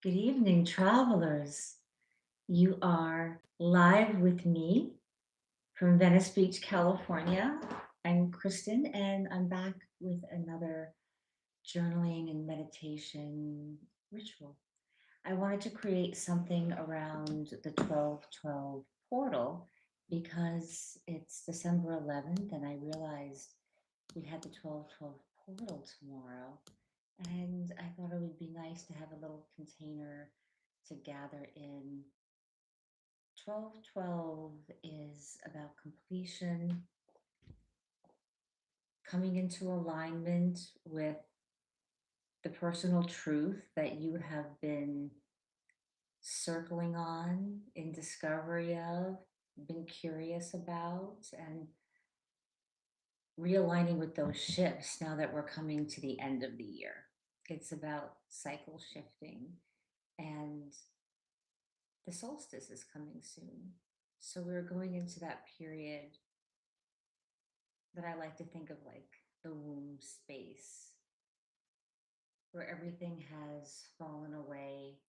Good evening, travelers. You are live with me from Venice Beach, California. I'm Kristen, and I'm back with another journaling and meditation ritual. I wanted to create something around the 12/12 portal because it's December 11th, and I realized we had the 12/12 portal tomorrow. And I thought it would be nice to have a little container to gather in. 12/12 is about completion, coming into alignment with the personal truth that you have been circling on, in discovery of, been curious about, and realigning with those shifts now that we're coming to the end of the year. It's about cycle shifting, and the solstice is coming soon. So we're going into that period that I like to think of like the womb space, where everything has fallen away,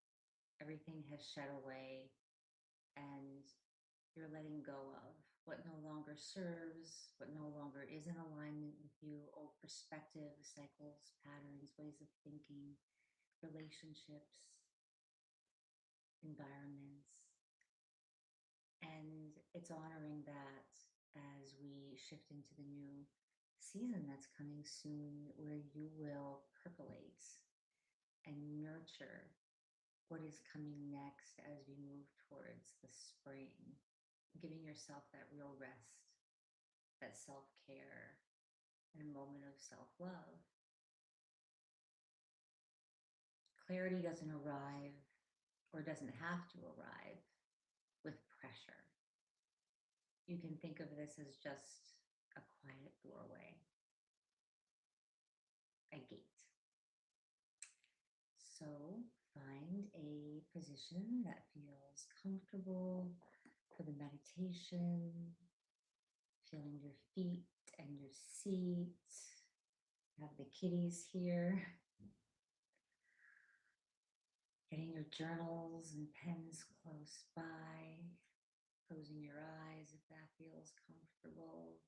everything has shed away, and you're letting go of what no longer serves, what no longer is in alignment with you, old perspectives, cycles, patterns, ways of thinking, relationships, environments. And it's honoring that as we shift into the new season that's coming soon, where you will percolate and nurture what is coming next as we move towards the spring, giving yourself that real rest, that self care, and a moment of self love. Clarity doesn't arrive or doesn't have to arrive with pressure. You can think of this as just a quiet doorway, a gate. So find a position that feels comfortable for the meditation, feeling your feet and your seat. Have the kitties here. Getting your journals and pens close by. Closing your eyes if that feels comfortable.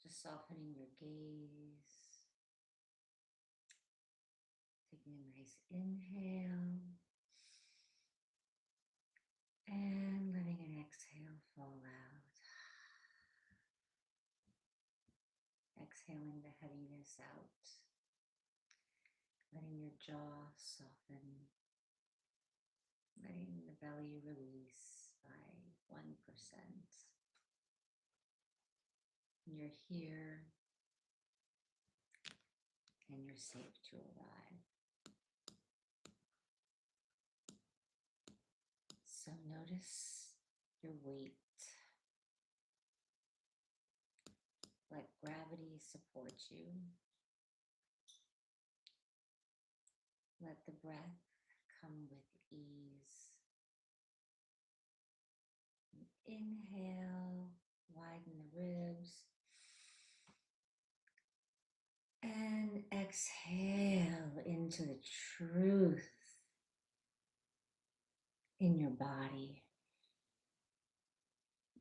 Just softening your gaze. Taking a nice inhale. And letting an exhale fall out. Exhaling the heaviness out. Letting your jaw soften. Letting the belly release by 1%. You're here and you're safe to arrive. So notice your weight. Let gravity support you. Let the breath come with ease. Inhale, widen the ribs. And exhale into the truth in your body.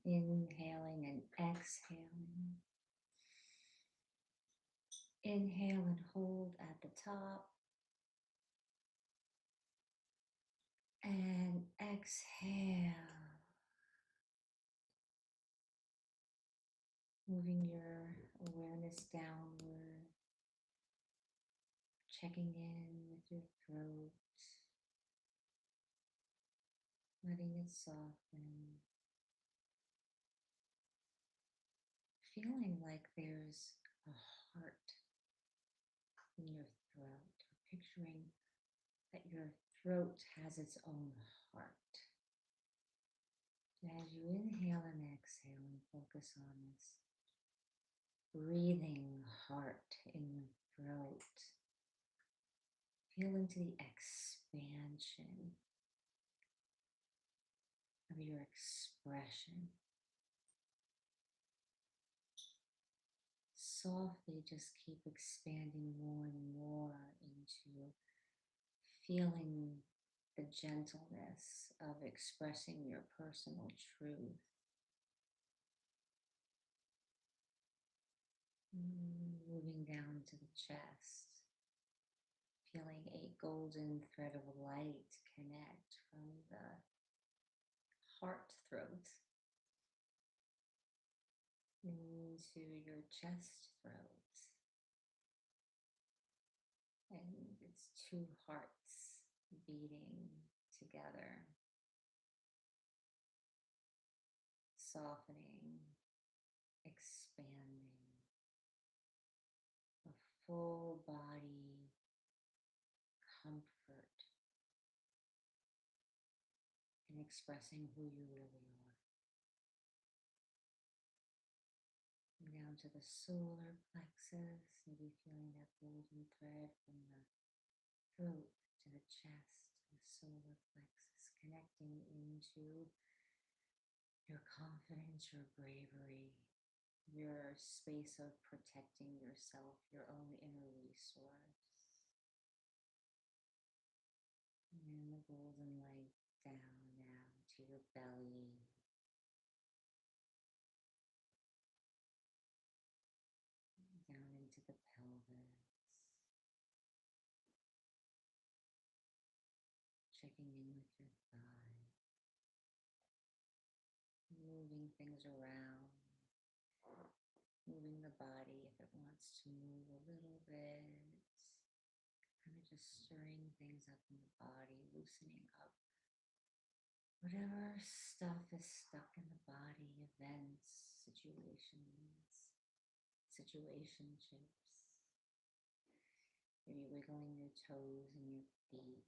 Inhaling and exhaling. Inhale and hold at the top. And exhale. Moving your awareness downward. Checking in with your throat. Letting it soften. Feeling like there's a heart in your throat. Picturing that your throat has its own heart. As you inhale and exhale and focus on this breathing heart in your throat, feel into the expansion of your expression. Softly just keep expanding more and more into feeling the gentleness of expressing your personal truth. Moving down to the chest, feeling a golden thread of light connect from the heart throat into your chest throat. And it's two hearts beating together, softening, expanding, a full body comfort in expressing who you really are. And down to the solar plexus, maybe feeling that golden thread from the throat to the chest, the solar plexus, connecting into your confidence, your bravery, your space of protecting yourself, your own inner resource. And the golden light down now to your belly. Down into the pelvis. Checking in with your thigh. Moving things around. Moving the body if it wants to move a little bit. Kind of just stirring things up in the body, loosening up whatever stuff is stuck in the body, events, situationships. Maybe wiggling your toes and your feet.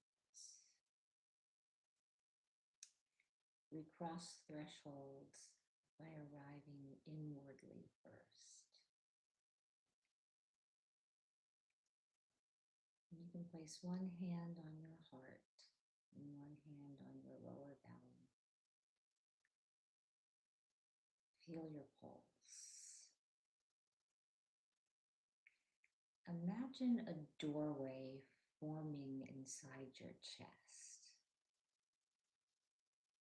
We cross thresholds by arriving inwardly first. And you can place one hand on your heart and one hand on your lower belly. Feel your pulse. Imagine a doorway forming inside your chest.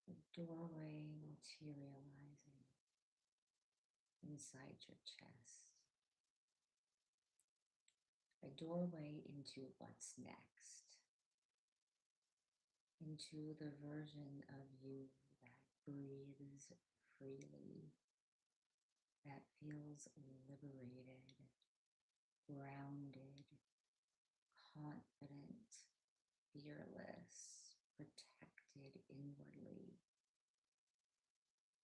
A doorway materializing inside your chest. A doorway into what's next. Into the version of you that breathes freely, that feels liberated, grounded, confident, fearless, protected inwardly,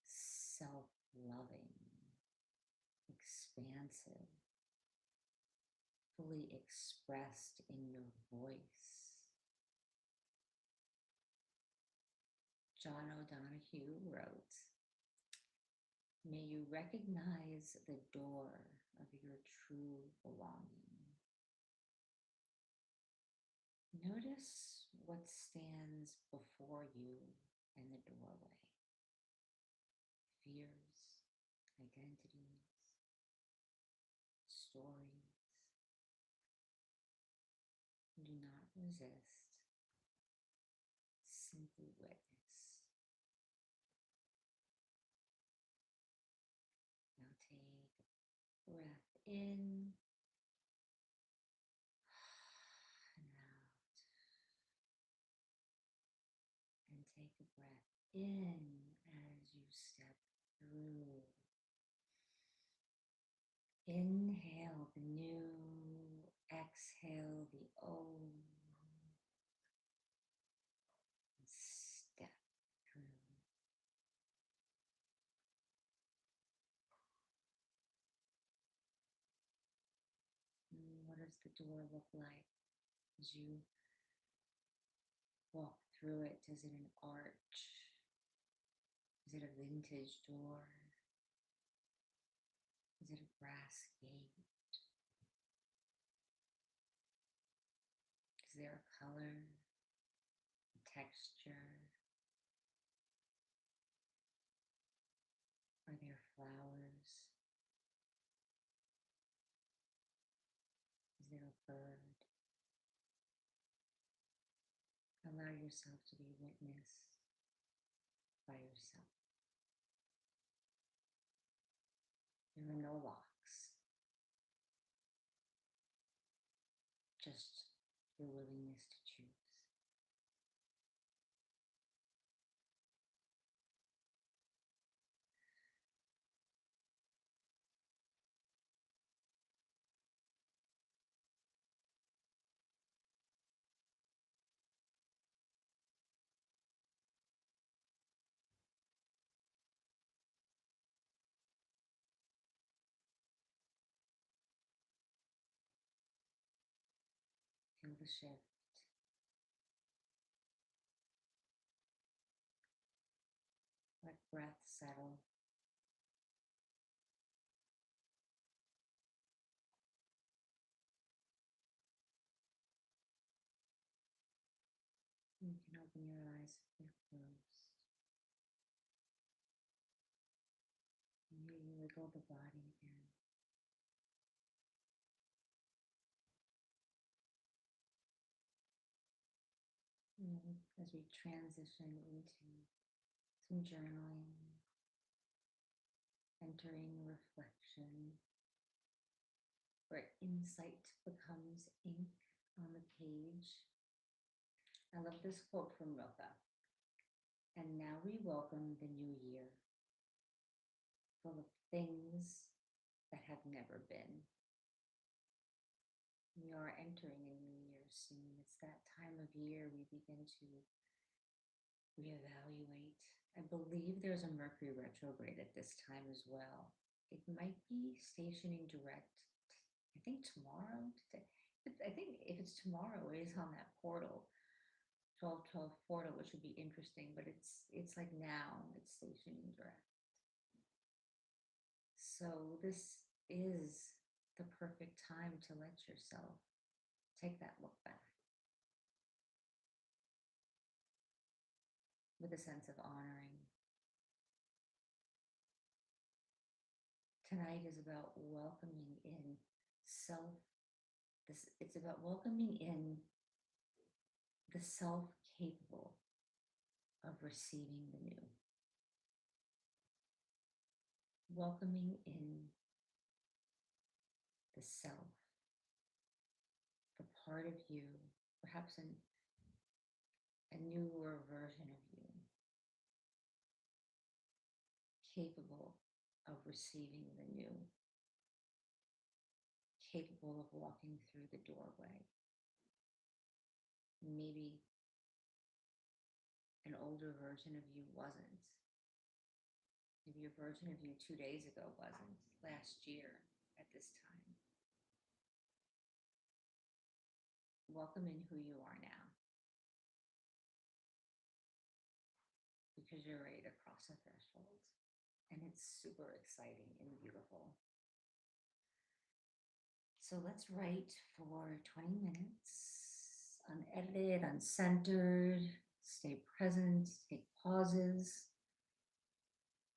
self-loving, expansive, fully expressed in your voice. John O'Donohue wrote, "May you recognize the door of your true belonging. Notice what stands before you in the doorway. Fears, identities, stories. Do not resist. Simply witness. Now take a breath in and out. And take a breath in as you step through. Inhale the new, exhale the old. And step through. What does the door look like as you walk through it? Is it an arch? Is it a vintage door? Is it a brass gate? Is there a color, a texture? Are there flowers? Is there a bird? yourself to be witnessed by yourself. There are no locks, just your willingness to choose. Feel the shift. Let breath settle. You can open your eyes if they're closed. And maybe wiggle the body again. And as we transition into some journaling, entering reflection, where insight becomes ink on the page. I love this quote from Rilke. And now we welcome the new year, full of things that have never been. We are entering a new year soon. It's that time of year we begin to reevaluate. I believe there's a Mercury retrograde at this time as well. It might be stationing direct, I think tomorrow. I think if it's tomorrow, it is on that portal, 1212 portal, which would be interesting, but it's like now, it's stationing direct. So this is the perfect time to let yourself take that look back with a sense of honoring. Tonight is about welcoming in self. It's about welcoming in the self capable of receiving the new. Welcoming in the self, the part of you, perhaps a newer version of you, capable of receiving the new, capable of walking through the doorway. Maybe an older version of you wasn't. Maybe a version of you 2 days ago wasn't, last year at this time. Welcome in who you are now, because you're ready to cross a threshold, and it's super exciting and beautiful. So let's write for 20 minutes, unedited, uncentered, stay present, take pauses.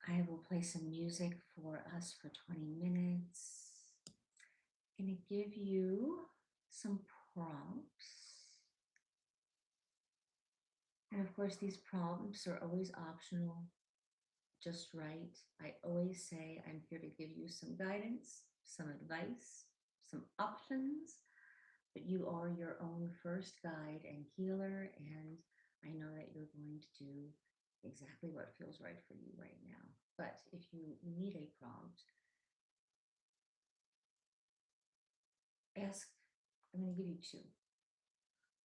I will play some music for us for 20 minutes. I'm going to give you some prompts. And of course, these prompts are always optional, just right. I always say I'm here to give you some guidance, some advice, some options, but you are your own first guide and healer, and I know that you're going to do exactly what feels right for you right now. But if you need a prompt, ask, I'm going to give you two.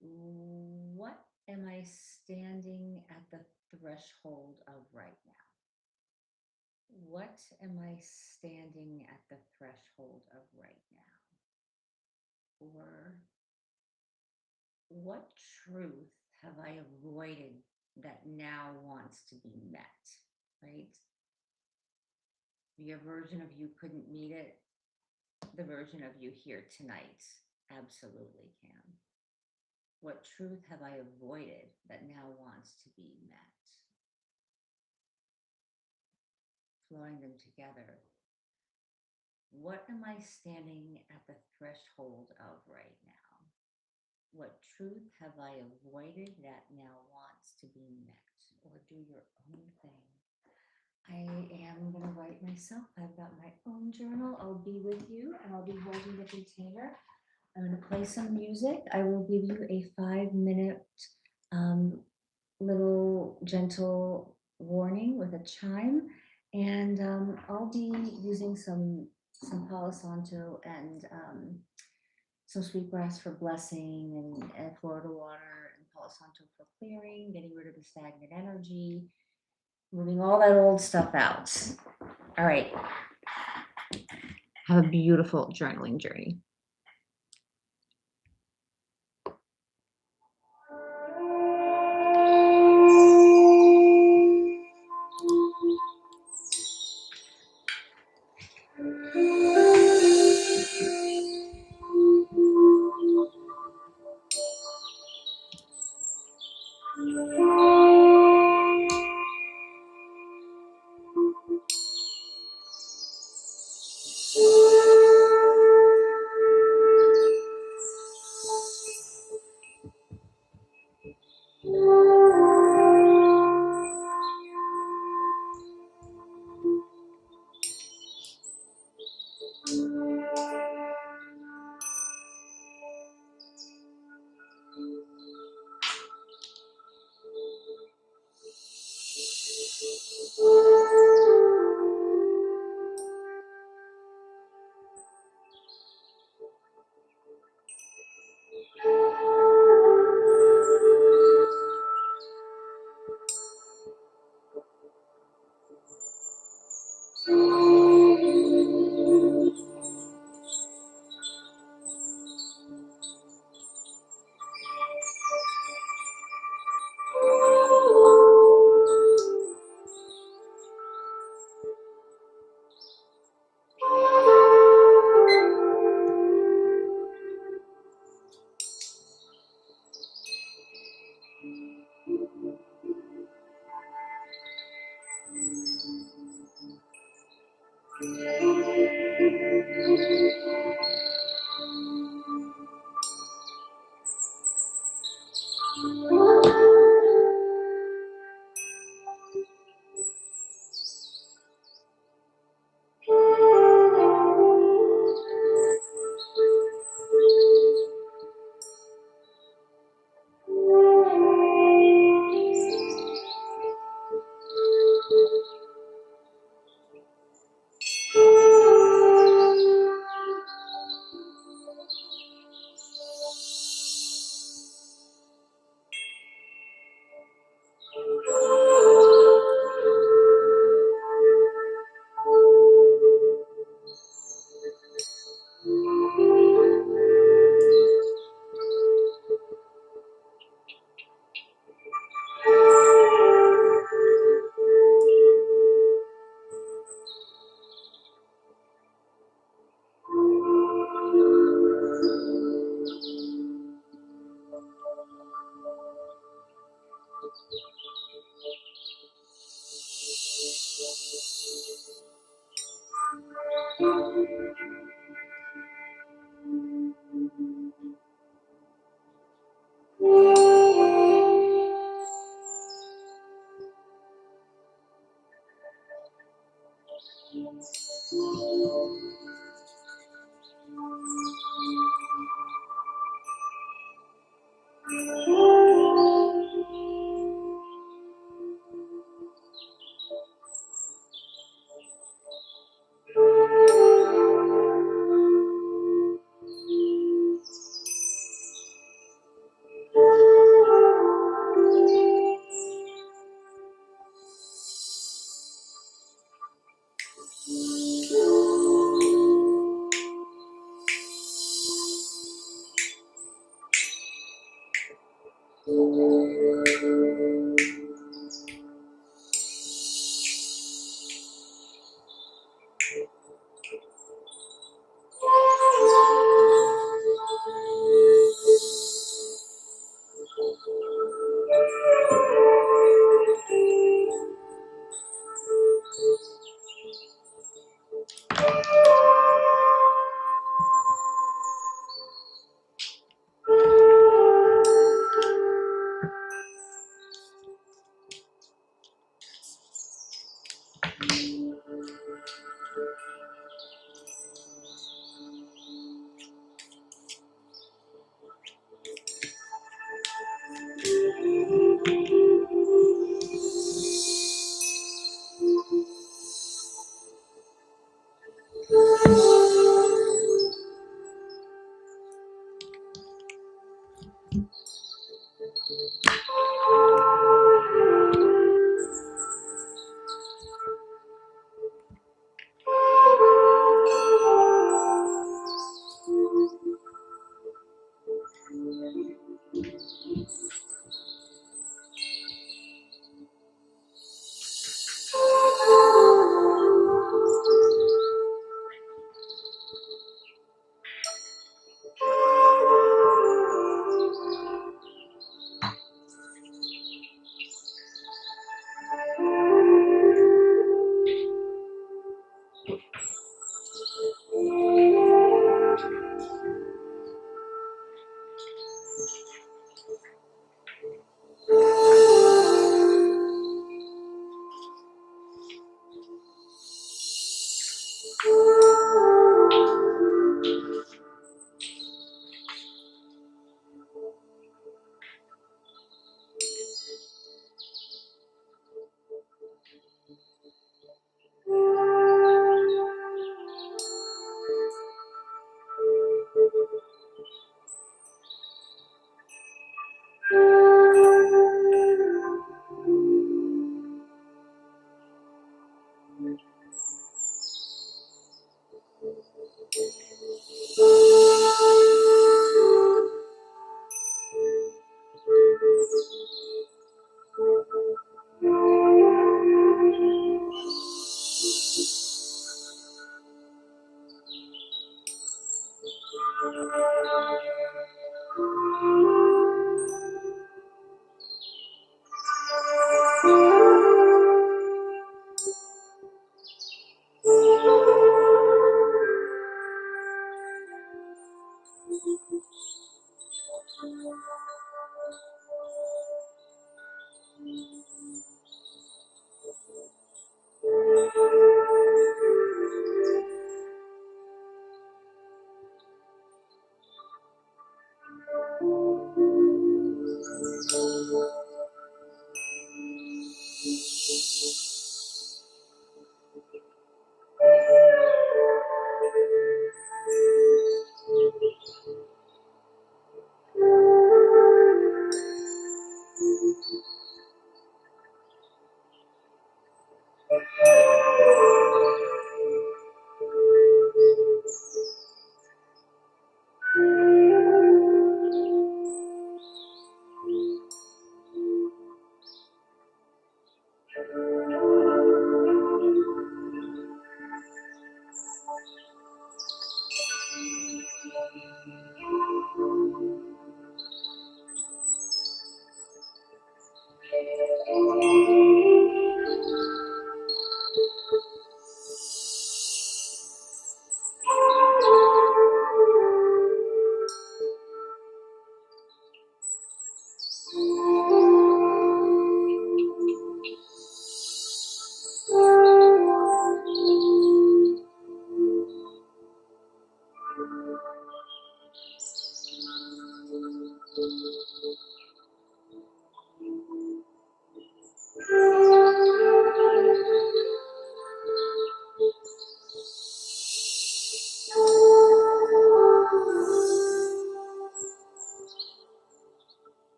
What am I standing at the threshold of right now? What am I standing at the threshold of right now? Or what truth have I avoided that now wants to be met, right? The version of you couldn't meet it. The version of you here tonight absolutely can. What truth have I avoided that now wants to be met? Flowing them together. What am I standing at the threshold of right now? What truth have I avoided that now wants to be met? Or do your own thing. I am going to write myself. I've got my own journal. I'll be with you and I'll be holding the container. I'm going to play some music. I will give you a 5 minute um, little gentle warning with a chime. And I'll be using some Palo Santo and some sweetgrass for blessing and Florida water and Palo Santo for clearing, getting rid of the stagnant energy, moving all that old stuff out. All right. Have a beautiful journaling journey.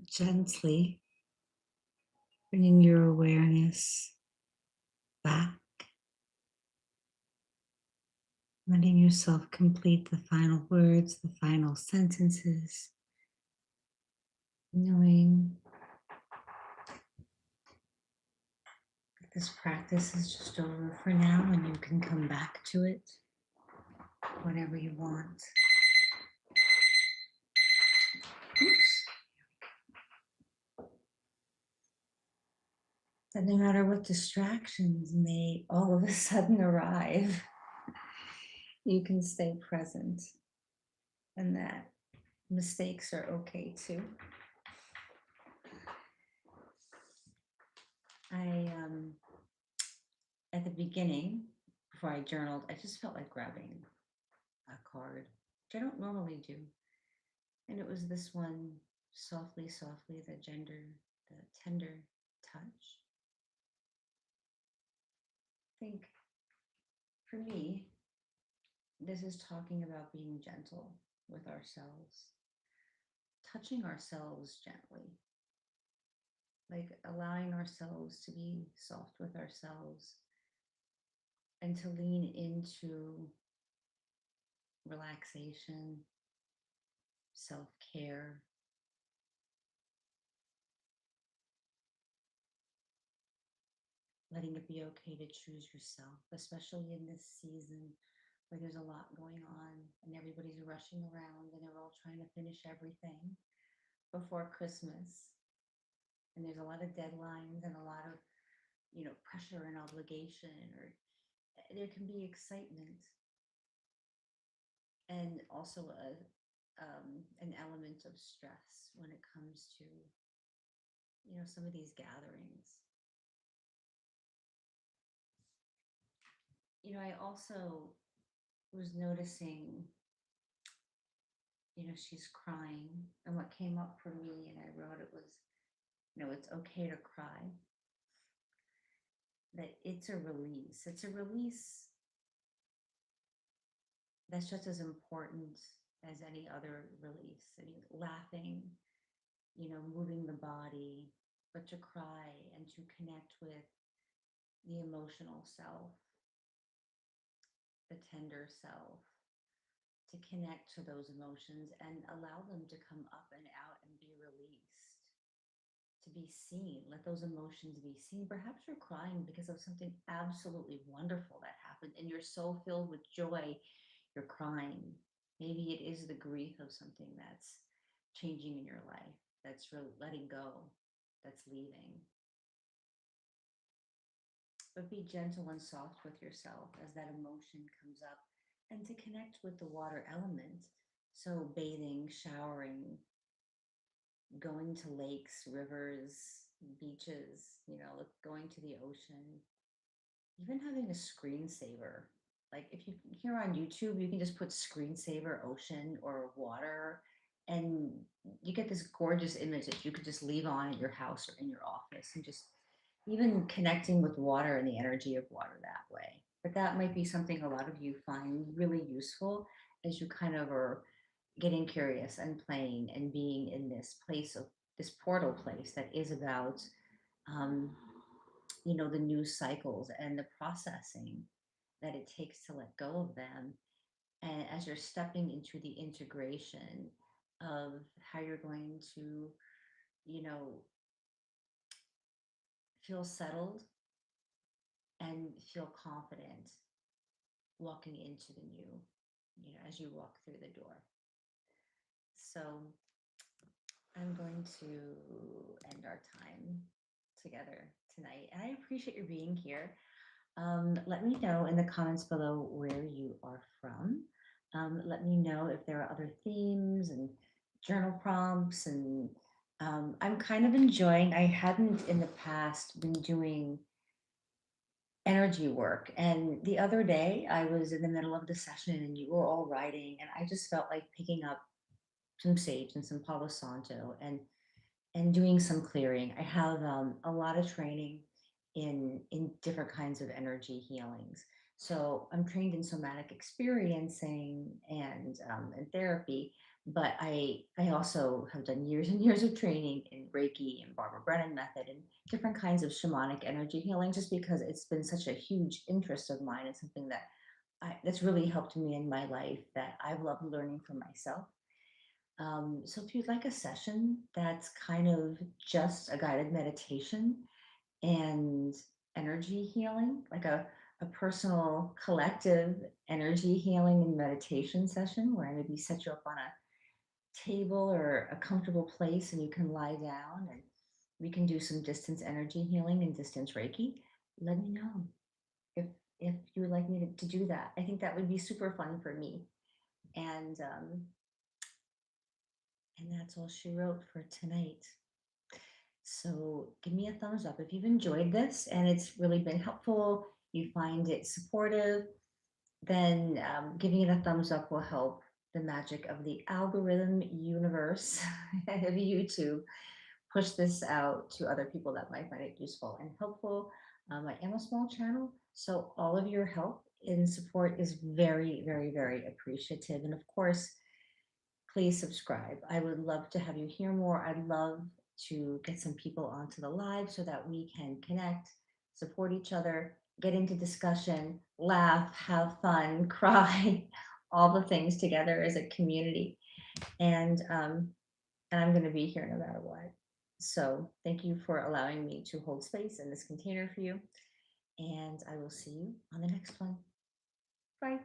Gently bringing your awareness back, letting yourself complete the final words, the final sentences, knowing that this practice is just over for now and you can come back to it whenever you want. Oops. That no matter what distractions may all of a sudden arrive, you can stay present and that mistakes are okay too. At the beginning, before I journaled, I just felt like grabbing a card, which I don't normally do. And it was this one, softly, softly, the tender touch. I think for me, this is talking about being gentle with ourselves, touching ourselves gently, like allowing ourselves to be soft with ourselves and to lean into relaxation, self care. letting it be okay to choose yourself, especially in this season where there's a lot going on and everybody's rushing around and they're all trying to finish everything before Christmas. And there's a lot of deadlines and a lot of, pressure and obligation, or there can be excitement and also an element of stress when it comes to, some of these gatherings. I also was noticing, she's crying. And what came up for me, and I wrote it was, it's okay to cry, that it's a release. It's a release that's just as important as any other release. I mean, laughing, moving the body, but to cry and to connect with the emotional self, the tender self, to connect to those emotions and allow them to come up and out and be released, to be seen. Let those emotions be seen. Perhaps you're crying because of something absolutely wonderful that happened and you're so filled with joy, you're crying. Maybe it is the grief of something that's changing in your life, that's letting go, that's leaving. But be gentle and soft with yourself as that emotion comes up, and to connect with the water element. So, bathing, showering, going to lakes, rivers, beaches, going to the ocean, even having a screensaver. Like if you here on YouTube, you can just put screensaver ocean or water, and you get this gorgeous image that you could just leave on at your house or in your office, and just even connecting with water and the energy of water that way. But that might be something a lot of you find really useful as you kind of are getting curious and playing and being in this place of this portal place that is about um, the news cycles and the processing that it takes to let go of them. And as you're stepping into the integration of how you're going to, you know, feel settled and feel confident walking into the new, as you walk through the door. So I'm going to end our time together tonight. And I appreciate your being here. Let me know in the comments below where you are from. Let me know if there are other themes and journal prompts. And I'm kind of enjoying, I hadn't in the past been doing energy work. And the other day, I was in the middle of the session and you were all writing, and I just felt like picking up some sage and some Palo Santo and doing some clearing. I have a lot of training in different kinds of energy healings. So I'm trained in somatic experiencing and therapy, but I also have done years and years of training in Reiki and Barbara Brennan method and different kinds of shamanic energy healing, just because it's been such a huge interest of mine and something that that's really helped me in my life, that I've loved learning for myself. So if you'd like a session that's kind of just a guided meditation and energy healing, like a personal collective energy healing and meditation session where I maybe set you up on a table or a comfortable place and you can lie down and we can do some distance energy healing and distance Reiki, let me know if if you would like me to do that. I think that would be super fun for me. And and that's all she wrote for tonight. So give me a thumbs up if you've enjoyed this and it's really been helpful, you find it supportive, then giving it a thumbs up will help the magic of the algorithm universe of YouTube push this out to other people that might find it useful and helpful. I am a small channel, so all of your help and support is very, very, very appreciative. And of course, please subscribe. I would love to have you hear more. I'd love to get some people onto the live so that we can connect, support each other, get into discussion, laugh, have fun, cry, all the things together as a community. And I'm going to be here no matter what. So thank you for allowing me to hold space in this container for you. And I will see you on the next one. Bye.